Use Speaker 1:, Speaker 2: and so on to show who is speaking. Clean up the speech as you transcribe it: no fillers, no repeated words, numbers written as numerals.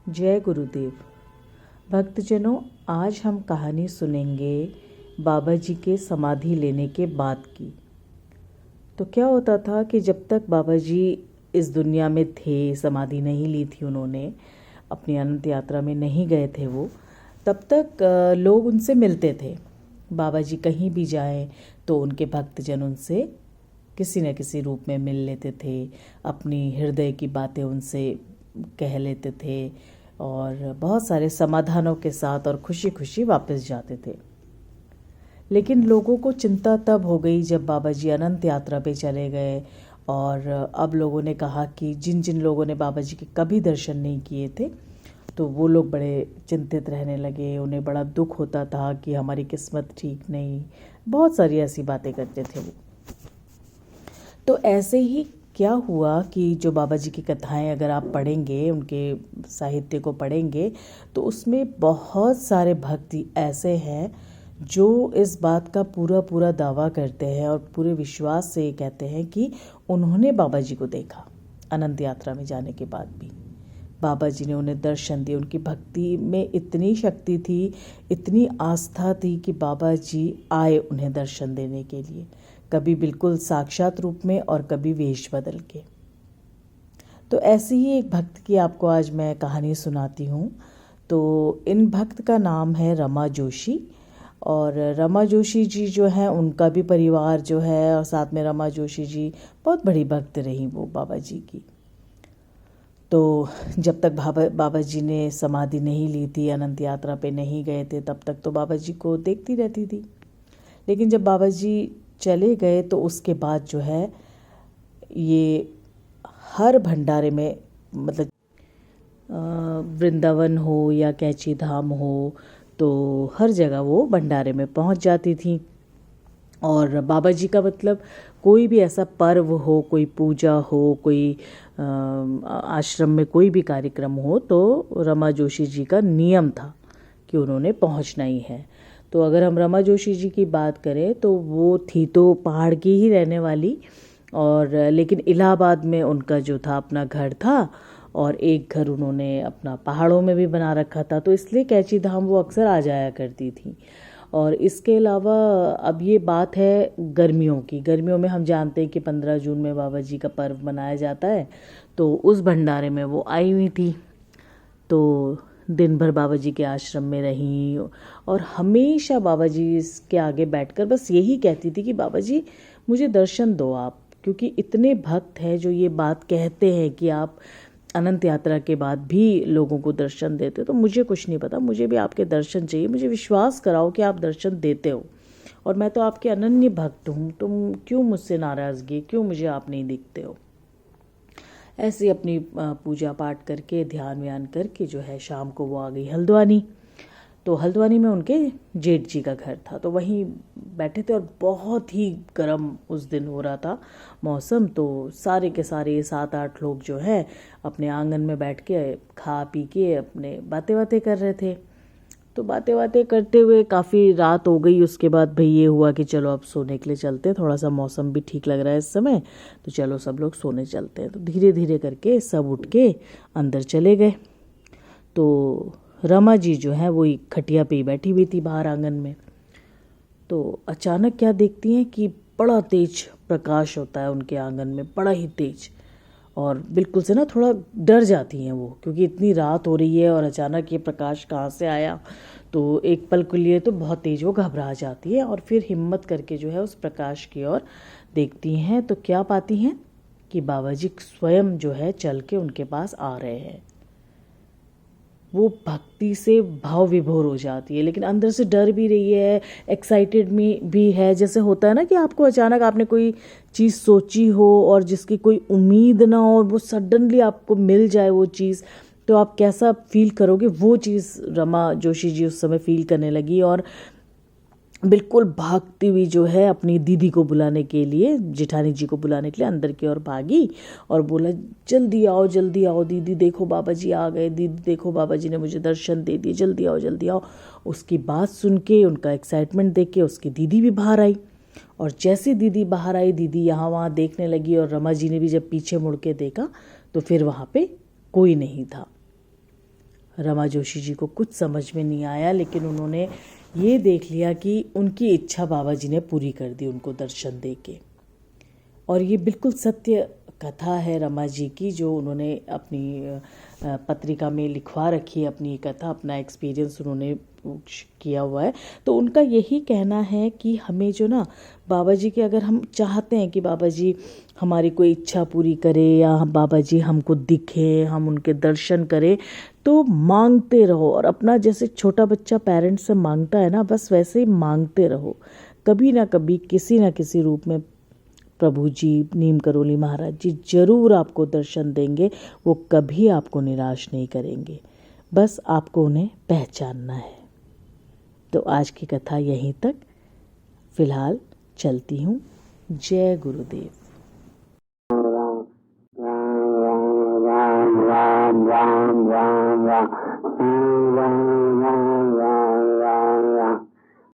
Speaker 1: जय गुरुदेव। भक्तजनों, आज हम कहानी सुनेंगे बाबा जी के समाधि लेने के बाद की। तो क्या होता था कि जब तक बाबा जी इस दुनिया में थे, समाधि नहीं ली थी उन्होंने, अपनी अनंत यात्रा में नहीं गए थे वो, तब तक लोग उनसे मिलते थे। बाबा जी कहीं भी जाएं तो उनके भक्तजन उनसे किसी न किसी रूप में मिल लेते थे, अपनी हृदय की बातें उनसे कह लेते थे और बहुत सारे समाधानों के साथ और खुशी खुशी वापस जाते थे। लेकिन लोगों को चिंता तब हो गई जब बाबा जी अनंत यात्रा पे चले गए और अब लोगों ने कहा कि जिन जिन लोगों ने बाबा जी के कभी दर्शन नहीं किए थे तो वो लोग बड़े चिंतित रहने लगे। उन्हें बड़ा दुख होता था कि हमारी किस्मत ठीक नहीं, बहुत सारी ऐसी बातें करते थे वो। तो ऐसे ही क्या हुआ कि जो बाबा जी की कथाएं अगर आप पढ़ेंगे, उनके साहित्य को पढ़ेंगे, तो उसमें बहुत सारे भक्ति ऐसे हैं जो इस बात का पूरा पूरा दावा करते हैं और पूरे विश्वास से कहते हैं कि उन्होंने बाबा जी को देखा। अनंत यात्रा में जाने के बाद भी बाबा जी ने उन्हें दर्शन दिए। उनकी भक्ति में इतनी शक्ति थी, इतनी आस्था थी कि बाबा जी आए उन्हें दर्शन देने के लिए, कभी बिल्कुल साक्षात रूप में और कभी वेश बदल के। तो ऐसी ही एक भक्त की आपको आज मैं कहानी सुनाती हूँ। तो इन भक्त का नाम है रमा जोशी। और रमा जोशी जी जो हैं, उनका भी परिवार जो है और साथ में रमा जोशी जी बहुत बड़ी भक्त रही वो बाबा जी की। तो जब तक बाबा जी ने समाधि नहीं ली थी, अनंत यात्रा पे नहीं गए थे, तब तक तो बाबा जी को देखती रहती थी। लेकिन जब बाबा जी चले गए तो उसके बाद जो है ये हर भंडारे में, मतलब वृंदावन हो या कैची धाम हो, तो हर जगह वो भंडारे में पहुंच जाती थी। और बाबा जी का मतलब कोई भी ऐसा पर्व हो, कोई पूजा हो, कोई आश्रम में कोई भी कार्यक्रम हो, तो रमा जोशी जी का नियम था कि उन्होंने पहुंचना ही है। तो अगर हम रमा जोशी जी की बात करें तो वो थी तो पहाड़ की ही रहने वाली, और लेकिन इलाहाबाद में उनका जो था अपना घर था और एक घर उन्होंने अपना पहाड़ों में भी बना रखा था, तो इसलिए कैची धाम वो अक्सर आ जाया करती थी। और इसके अलावा अब ये बात है गर्मियों की। गर्मियों में हम जानते हैं कि 15 जून में बाबा जी का पर्व मनाया जाता है, तो उस भंडारे में वो आई हुई थी। तो दिन भर बाबा जी के आश्रम में रहीं और हमेशा बाबा जी के आगे बैठकर बस यही कहती थी कि बाबा जी मुझे दर्शन दो आप, क्योंकि इतने भक्त हैं जो ये बात कहते हैं कि आप अनंत यात्रा के बाद भी लोगों को दर्शन देते हो। तो मुझे कुछ नहीं पता, मुझे भी आपके दर्शन चाहिए, मुझे विश्वास कराओ कि आप दर्शन देते हो और मैं तो आपके अनन्य भक्त हूँ, तुम क्यों मुझसे नाराज़गी, क्यों मुझे आप नहीं दिखते हो। ऐसे अपनी पूजा पाठ करके, ध्यान व्यान करके जो है शाम को वो आ गई हल्द्वानी। तो हल्द्वानी में उनके जेठ जी का घर था, तो वहीं बैठे थे और बहुत ही गर्म उस दिन हो रहा था मौसम। तो सारे के सारे 7-8 लोग जो है अपने आंगन में बैठ के खा पी के अपने बातें बातें कर रहे थे। तो बातें बातें करते हुए काफ़ी रात हो गई। उसके बाद भाई ये हुआ कि चलो अब सोने के लिए चलते हैं, थोड़ा सा मौसम भी ठीक लग रहा है इस समय, तो चलो सब लोग सोने चलते हैं। तो धीरे धीरे करके सब उठ के अंदर चले गए। तो रमा जी जो है वो खटिया पे ही बैठी हुई थी बाहर आंगन में। तो अचानक क्या देखती हैं कि बड़ा तेज प्रकाश होता है उनके आंगन में, बड़ा ही तेज। और बिल्कुल से ना थोड़ा डर जाती हैं वो, क्योंकि इतनी रात हो रही है और अचानक ये प्रकाश कहाँ से आया। तो एक पल के लिए तो बहुत तेज वो घबरा जाती है और फिर हिम्मत करके जो है उस प्रकाश की ओर देखती हैं। तो क्या पाती हैं कि बाबा जी स्वयं जो है चल के उनके पास आ रहे हैं। वो भक्ति से भाव विभोर हो जाती है, लेकिन अंदर से डर भी रही है, एक्साइटेड में भी है। जैसे होता है ना कि आपको अचानक आपने कोई चीज़ सोची हो और जिसकी कोई उम्मीद ना हो और वो सडनली आपको मिल जाए वो चीज़, तो आप कैसा फील करोगे, वो चीज़ रमा जोशी जी उस समय फील करने लगी और बिल्कुल भागती हुई जो है अपनी दीदी को बुलाने के लिए, जेठानी जी को बुलाने के लिए अंदर की ओर भागी और बोला जल्दी आओ दीदी, देखो बाबा जी आ गए, दीदी देखो बाबा जी ने मुझे दर्शन दे दिए, जल्दी आओ। उसकी बात सुन के, उनका एक्साइटमेंट देख के उसकी दीदी भी बाहर आई। और जैसे दीदी बाहर आई, दीदी यहाँ वहाँ देखने लगी और रमा जी ने भी जब पीछे मुड़ के देखा तो फिर वहाँ पे कोई नहीं था। रमा जोशी जी को कुछ समझ में नहीं आया, लेकिन उन्होंने ये देख लिया कि उनकी इच्छा बाबा जी ने पूरी कर दी उनको दर्शन दे के। और ये बिल्कुल सत्य कथा है रमा जी की, जो उन्होंने अपनी पत्रिका में लिखवा रखी है, अपनी कथा, अपना एक्सपीरियंस उन्होंने किया हुआ है। तो उनका यही कहना है कि हमें जो ना बाबा जी के, अगर हम चाहते हैं कि बाबा जी हमारी कोई इच्छा पूरी करे या हम बाबा जी हमको दिखे, हम उनके दर्शन करें, तो मांगते रहो। और अपना जैसे छोटा बच्चा पेरेंट्स से मांगता है ना, बस वैसे ही मांगते रहो। कभी ना कभी किसी ना किसी रूप में प्रभु जी, नीम करोली महाराज जी जरूर आपको दर्शन देंगे। वो कभी आपको निराश नहीं करेंगे, बस आपको उन्हें पहचानना है। तो आज की कथा यहीं तक फिलहाल चलती हूँ। जय गुरुदेव।
Speaker 2: राम राम राम राम राम राम